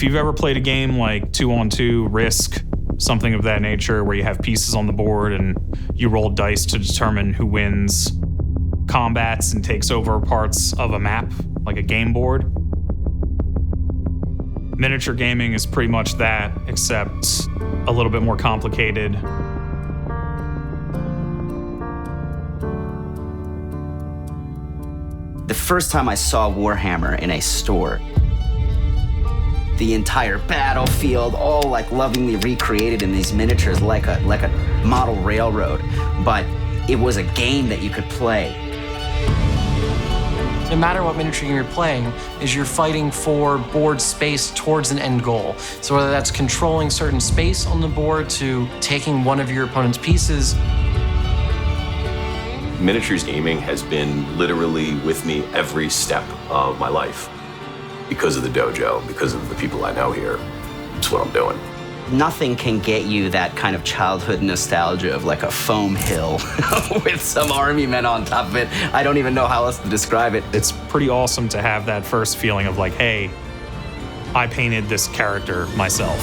you've ever played a game like 2-on-2, Risk, something of that nature, where you have pieces on the board and you roll dice to determine who wins combats and takes over parts of a map, like a game board. Miniature gaming is pretty much that, except a little bit more complicated. The first time I saw Warhammer in a store, the entire battlefield, all like lovingly recreated in these miniatures like a model railroad, but it was a game that you could play. No matter what miniature game you're playing, you're fighting for board space towards an end goal. So whether that's controlling certain space on the board to taking one of your opponent's pieces. Miniatures gaming has been literally with me every step of my life. Because of the dojo, because of the people I know here, it's what I'm doing. Nothing can get you that kind of childhood nostalgia of like a foam hill with some army men on top of it. I don't even know how else to describe it. It's pretty awesome to have that first feeling of like, hey, I painted this character myself.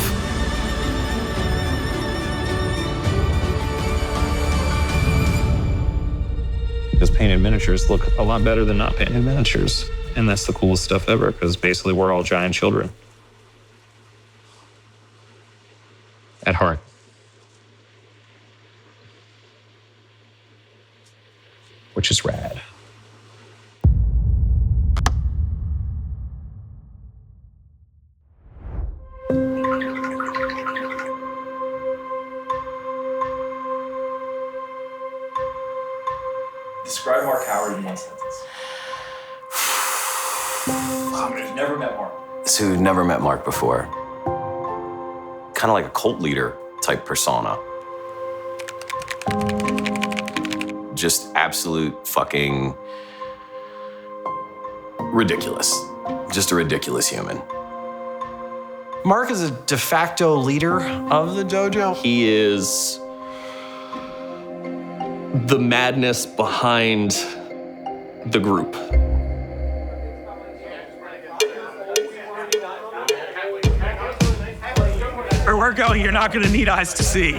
Because painted miniatures look a lot better than not painted miniatures. And that's the coolest stuff ever, because basically we're all giant children. At heart. Which is rad. Describe Mark Howard in one sentence. Never met Mark. So who'd never met Mark before. Kind of like a cult leader type persona. Just absolute fucking ridiculous. Just a ridiculous human. Mark is a de facto leader of the dojo. He is the madness behind the group. Where we're going, you're not going to need eyes to see.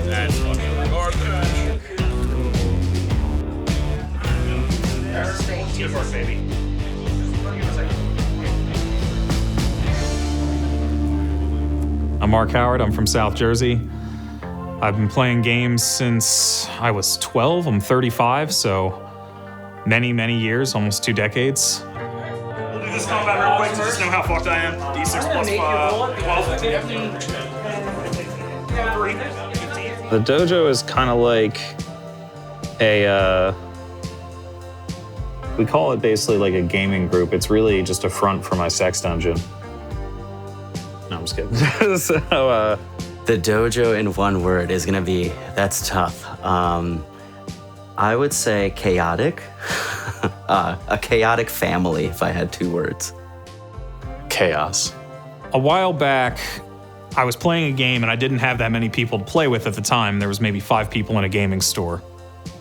That's fucking garbage. Teamwork, baby. I'm Mark Howard. I'm from South Jersey. I've been playing games since I was 12. I'm 35, so many, many years, almost 2 decades. We'll do this combat real quick to just know how fucked I am. D6 plus 12. 3. The dojo is kind of like a, we call it basically like a gaming group. It's really just a front for my sex dungeon. No, I'm just kidding. So, The dojo in one word is gonna be, that's tough. I would say chaotic. A chaotic family, if I had 2 words. Chaos. A while back, I was playing a game and I didn't have that many people to play with at the time. There was maybe 5 people in a gaming store.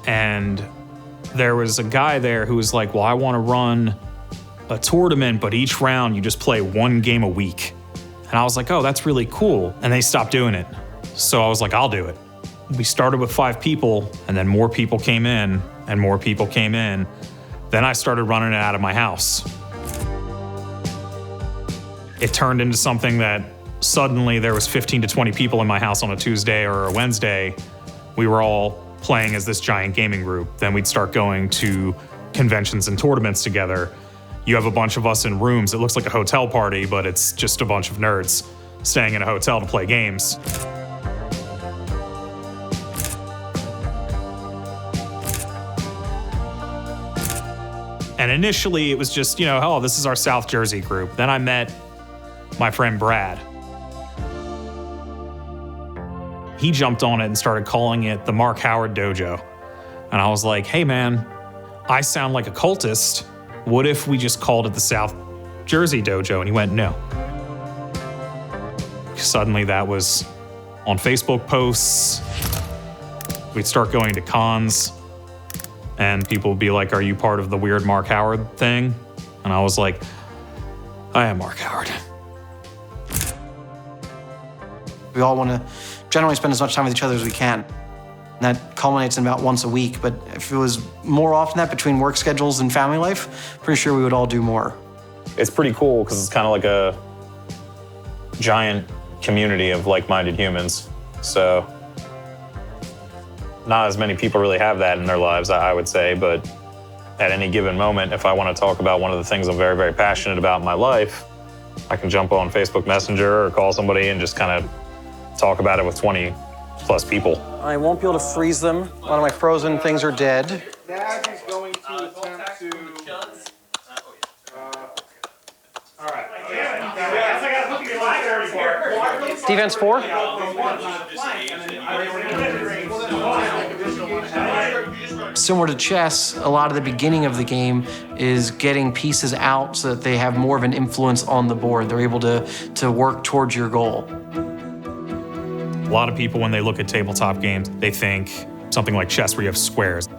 And there was a guy there who was like, well, I want to run a tournament, but each round you just play 1 game a week. And I was like, oh, that's really cool. And they stopped doing it. So I was like, I'll do it. We started with 5 people, and then more people came in, and more people came in. Then I started running it out of my house. It turned into something that suddenly there was 15 to 20 people in my house on a Tuesday or a Wednesday. We were all playing as this giant gaming group. Then we'd start going to conventions and tournaments together. You have a bunch of us in rooms. It looks like a hotel party, but it's just a bunch of nerds staying in a hotel to play games. And initially it was just, oh, this is our South Jersey group. Then I met my friend Brad. He jumped on it and started calling it the Mark Howard Dojo. And I was like, hey man, I sound like a cultist. What if we just called it the South Jersey Dojo? And he went, no. suddenly that was on Facebook posts. We'd start going to cons, and people would be like, "Are you part of the weird Mark Howard thing?" And I was like, "I am Mark Howard." We all want to generally spend as much time with each other as we can. And that culminates in about once a week, but if it was more often that between work schedules and family life, pretty sure we would all do more. It's pretty cool because it's kind of like a giant community of like-minded humans. So not as many people really have that in their lives, I would say, but at any given moment, if I want to talk about one of the things I'm very, very passionate about in my life, I can jump on Facebook Messenger or call somebody and just kind of talk about it with 20 plus people. I won't be able to freeze them. A lot of my frozen things are dead. Dad is going to attempt to... all right. Defense 4? Similar to chess, a lot of the beginning of the game is getting pieces out so that they have more of an influence on the board. They're able to work towards your goal. A lot of people, when they look at tabletop games, they think something like chess where you have squares.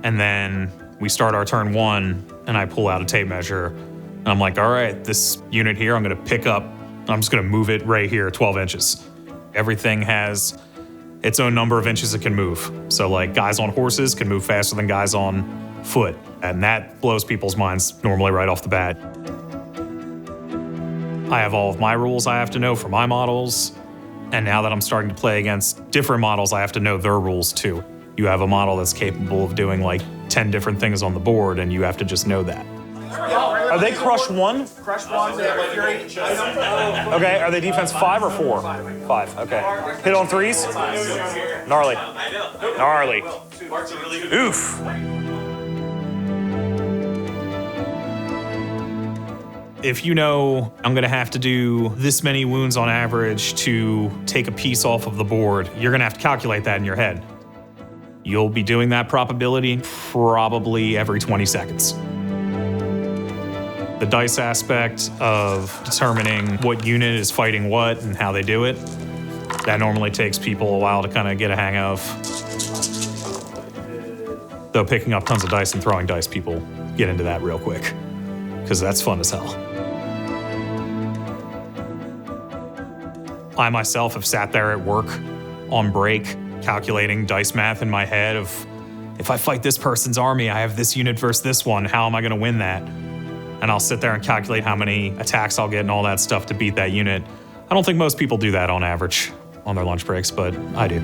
And then we start our turn 1, and I pull out a tape measure, and I'm like, all right, this unit here, I'm gonna pick up, and I'm just gonna move it right here, 12 inches. Everything has its own number of inches it can move. So like guys on horses can move faster than guys on foot. And that blows people's minds normally right off the bat. I have all of my rules I have to know for my models. And now that I'm starting to play against different models, I have to know their rules too. You have a model that's capable of doing like 10 different things on the board, and you have to just know that. Are they crush 1? Crush 1, they have like Fury. Okay, are they defense 5 or 4? 5, okay. Hit on 3s? Gnarly. Gnarly. Oof. If you know I'm gonna have to do this many wounds on average to take a piece off of the board, you're gonna have to calculate that in your head. You'll be doing that probability probably every 20 seconds. The dice aspect of determining what unit is fighting what and how they do it, that normally takes people a while to kind of get a hang of. Though picking up tons of dice and throwing dice, people get into that real quick, because that's fun as hell. I myself have sat there at work on break, calculating dice math in my head of, if I fight this person's army, I have this unit versus this one, how am I gonna win that? And I'll sit there and calculate how many attacks I'll get and all that stuff to beat that unit. I don't think most people do that on average on their lunch breaks, but I do.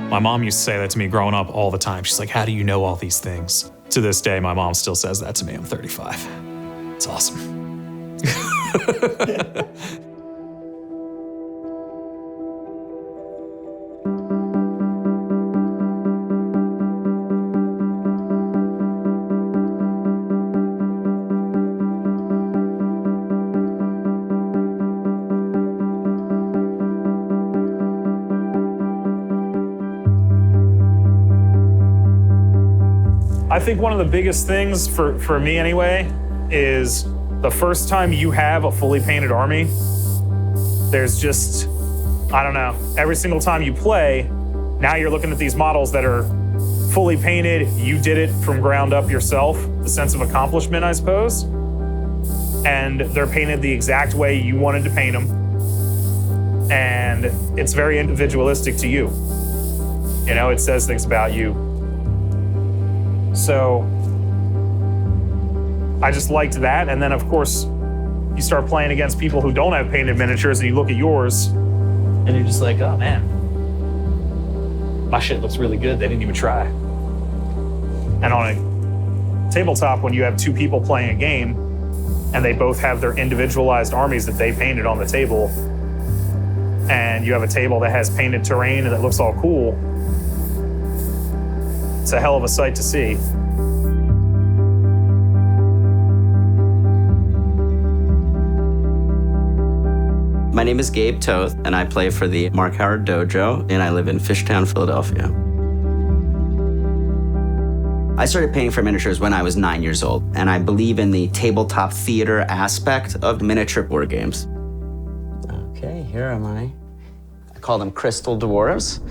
My mom used to say that to me growing up all the time. She's like, how do you know all these things? To this day, my mom still says that to me. I'm 35. It's awesome. I think one of the biggest things for me anyway is the first time you have a fully painted army, there's just, I don't know, every single time you play, now you're looking at these models that are fully painted, you did it from ground up yourself, the sense of accomplishment, I suppose, and they're painted the exact way you wanted to paint them, and it's very individualistic to you. You know, it says things about you. So I just liked that. And then of course, you start playing against people who don't have painted miniatures and you look at yours and you're just like, oh man, my shit looks really good. They didn't even try. And on a tabletop, when you have 2 people playing a game and they both have their individualized armies that they painted on the table, and you have a table that has painted terrain and that looks all cool, it's a hell of a sight to see. My name is Gabe Toth, and I play for the Mark Howard Dojo, and I live in Fishtown, Philadelphia. I started painting for miniatures when I was 9 years old, and I believe in the tabletop theater aspect of miniature board games. Okay, here am I. I call them crystal dwarves,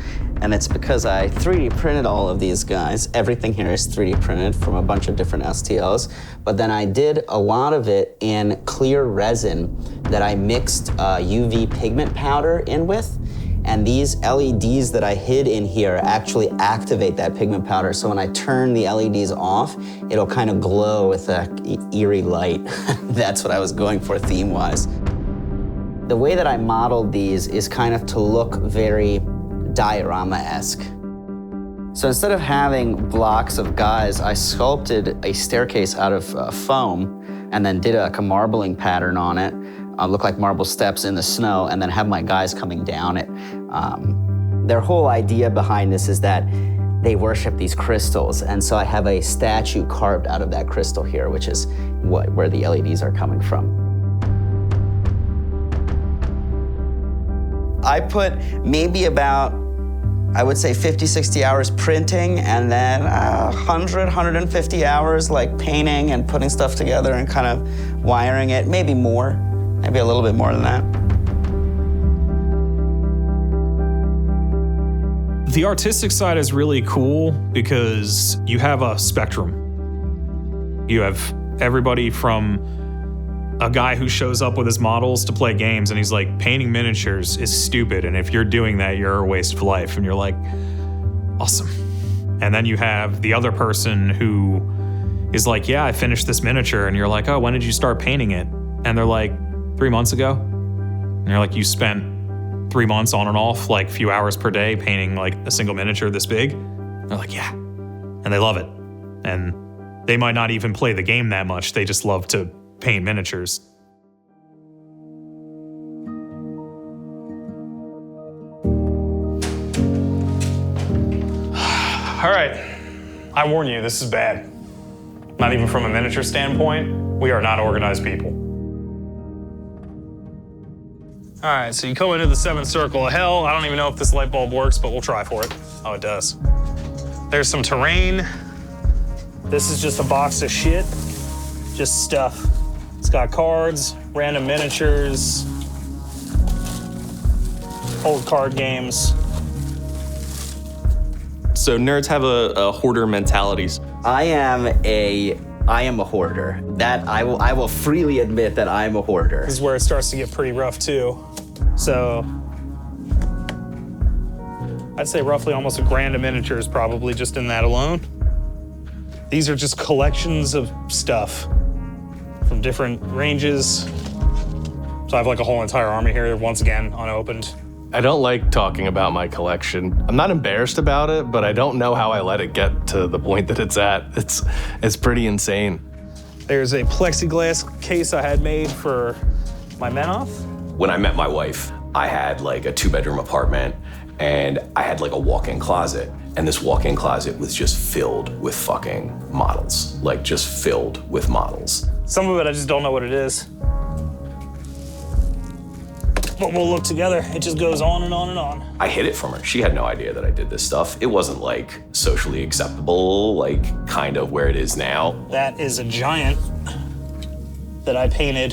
and it's because I 3D printed all of these guys. Everything here is 3D printed from a bunch of different STLs, but then I did a lot of it in clear resin that I mixed UV pigment powder in with. And these LEDs that I hid in here actually activate that pigment powder. So when I turn the LEDs off, it'll kind of glow with an eerie light. That's what I was going for theme-wise. The way that I modeled these is kind of to look very diorama-esque. So instead of having blocks of guys, I sculpted a staircase out of foam and then did a marbling pattern on it. Look like marble steps in the snow, and then have my guys coming down it. Their whole idea behind this is that they worship these crystals, and so I have a statue carved out of that crystal here, which is where the LEDs are coming from. I put maybe about, I would say 50, 60 hours printing, and then 100, 150 hours like painting and putting stuff together and kind of wiring it, maybe more. Maybe a little bit more than that. The artistic side is really cool because you have a spectrum. You have everybody from a guy who shows up with his models to play games and he's like, painting miniatures is stupid, and if you're doing that, you're a waste of life. And you're like, awesome. And then you have the other person who is like, yeah, I finished this miniature. And you're like, oh, when did you start painting it? And they're like, 3 months ago. And you're like, you spent 3 months on and off, like a few hours per day painting like a single miniature this big? They're like, yeah. And they love it. And they might not even play the game that much. They just love to paint miniatures. All right, I warn you, this is bad. Not even from a miniature standpoint, we are not organized people. All right, so you come into the 7th circle of hell. I don't even know if this light bulb works, but we'll try for it. Oh, it does. There's some terrain. This is just a box of shit, just stuff. It's got cards, random miniatures, old card games. So nerds have a hoarder mentalities. I am a hoarder. That I will freely admit that I'm a hoarder. This is where it starts to get pretty rough too. So I'd say roughly almost $1,000 of miniatures probably just in that alone. These are just collections of stuff from different ranges. So I have like a whole entire army here, once again, unopened. I don't like talking about my collection. I'm not embarrassed about it, but I don't know how I let it get to the point that it's at. It's pretty insane. There's a plexiglass case I had made for my Menoth. When I met my wife, I had like a 2-bedroom apartment and I had like a walk-in closet. And this walk-in closet was just filled with fucking models, like just filled with models. Some of it I just don't know what it is. But we'll look together. It just goes on and on and on. I hid it from her. She had no idea that I did this stuff. It wasn't like socially acceptable, like kind of where it is now. That is a giant that I painted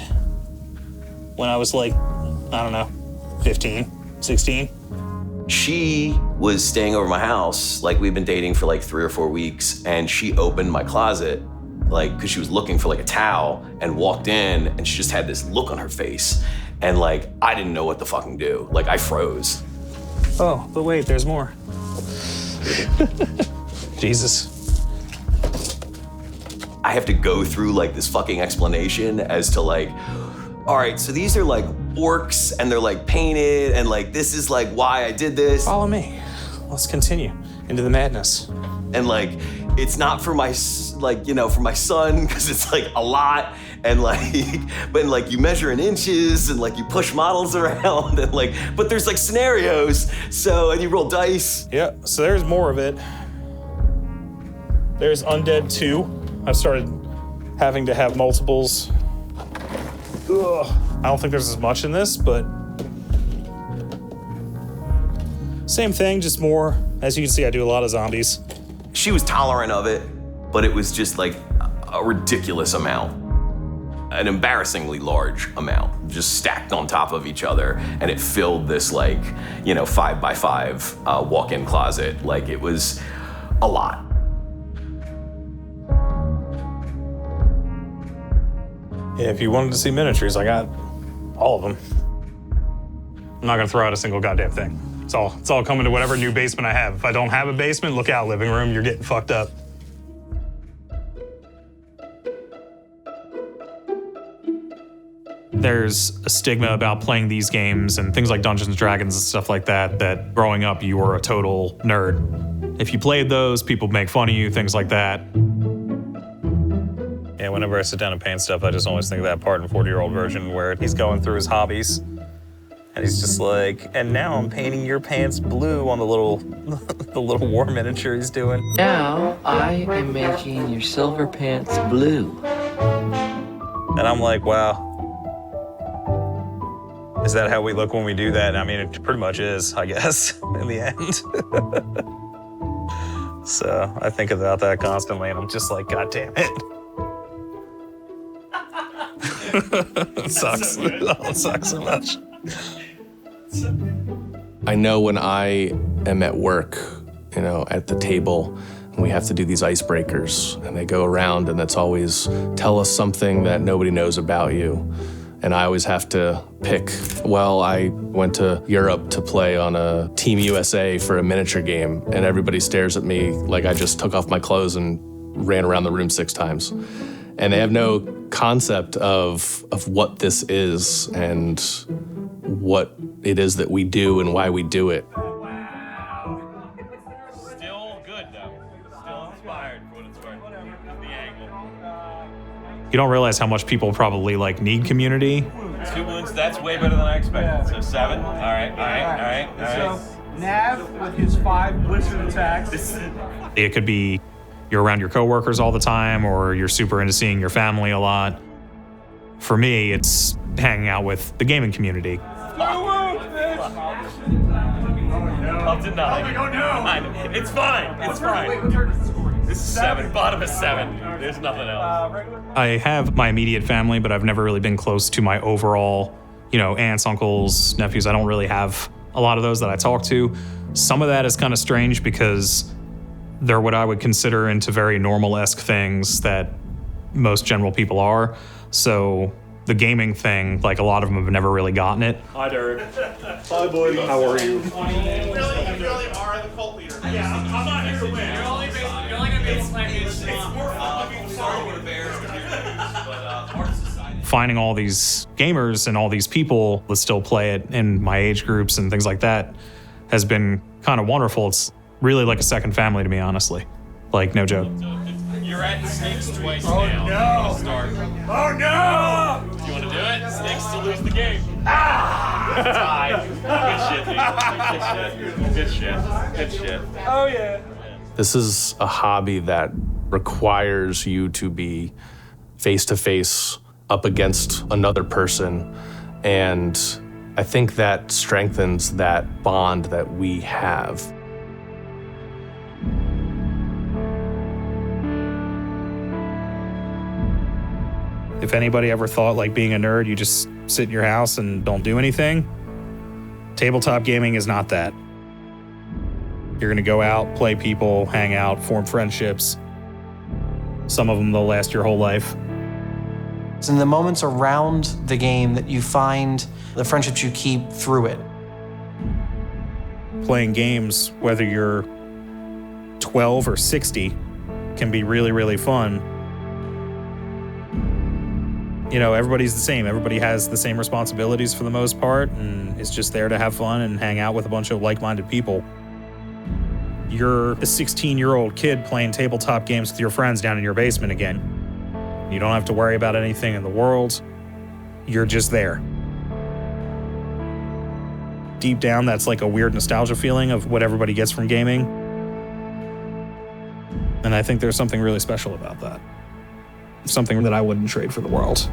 when I was like, I don't know, 15, 16. She was staying over my house, like we'd been dating for like 3 or 4 weeks, and she opened my closet, like, because she was looking for like a towel, and walked in, and she just had this look on her face. And like, I didn't know what to fucking do. Like, I froze. Oh, but wait, there's more. Jesus. I have to go through like this fucking explanation as to like, all right, so these are like orcs and they're like painted and like, this is like why I did this. Follow me. Let's continue into the madness. And like, it's not for my, like, you know, for my son, because it's like a lot. And like, but like you measure in inches and like you push models around and like, but there's like scenarios. So, and you roll dice. Yeah, so there's more of it. There's Undead 2. I've started having to have multiples. Ugh. I don't think there's as much in this, but same thing, just more. As you can see, I do a lot of zombies. She was tolerant of it. but it was just like a ridiculous amount. An embarrassingly large amount, just stacked on top of each other, and it filled this 5x5 walk-in closet. Like, it was a lot. Yeah, if you wanted to see miniatures, I got all of them. I'm not gonna throw out a single goddamn thing. It's all coming to whatever new basement I have. If I don't have a basement, look out, living room, you're getting fucked up. There's a stigma about playing these games and things like Dungeons & Dragons and stuff like that, that growing up you were a total nerd. If you played those, people make fun of you, things like that. Yeah, whenever I sit down and paint stuff, I just always think of that part in 40-year-old version where he's going through his hobbies. And he's just like, and now I'm painting your pants blue on the little war miniature he's doing. Now I am making your silver pants blue. And I'm like, wow. Is that how we look when we do that? I mean, it pretty much is, I guess, in the end. So I think about that constantly, and I'm just like, God damn it. It sucks. It sucks so much. I know when I am at work, at the table, and we have to do these icebreakers, and they go around, and it's always, tell us something that nobody knows about you. And I always have to pick, well, I went to Europe to play on a Team USA for a miniature game, and everybody stares at me like I just took off my clothes and ran around the room 6 times. And they have no concept of what this is and what it is that we do and why we do it. Still good, though. Still inspired for what it's worth. The angle. You don't realize how much people probably need community. 2 wounds, that's way better than I expected. So 7. All right. So Nav with his 5 blizzard attacks. It could be you're around your coworkers all the time, or you're super into seeing your family a lot. For me, it's hanging out with the gaming community. Up to 9. Oh no! It's fine. It's fine. This is 7. Bottom is 7. There's nothing else. I have my immediate family, but I've never really been close to my overall, aunts, uncles, nephews. I don't really have a lot of those that I talk to. Some of that is kind of strange because they're what I would consider into very normal-esque things that most general people are. So the gaming thing, a lot of them have never really gotten it. Hi, Derek. Hi, boy. How are you? You really are the cult leader. Yeah, I'm not here to win. You're only going to be it's more fucking sorry with the Bears. Finding all these gamers and all these people that still play it in my age groups and things like that has been kind of wonderful. It's really like a second family to me, honestly. No joke. You're at stakes twice Oh, now. no. Start. Oh no! Do you want to do it? Stakes to lose the game. Tie. Good shit. Oh yeah. This is a hobby that requires you to be face-to-face up against another person. And I think that strengthens that bond that we have. If anybody ever thought being a nerd, you just sit in your house and don't do anything, tabletop gaming is not that. You're gonna go out, play people, hang out, form friendships. Some of them, they'll last your whole life. It's in the moments around the game that you find the friendships you keep through it. Playing games, whether you're 12 or 60, can be really, really fun. Everybody's the same. Everybody has the same responsibilities for the most part, and is just there to have fun and hang out with a bunch of like-minded people. You're a 16-year-old kid playing tabletop games with your friends down in your basement again. You don't have to worry about anything in the world. You're just there. Deep down, that's a weird nostalgia feeling of what everybody gets from gaming. And I think there's something really special about that. Something that I wouldn't trade for the world.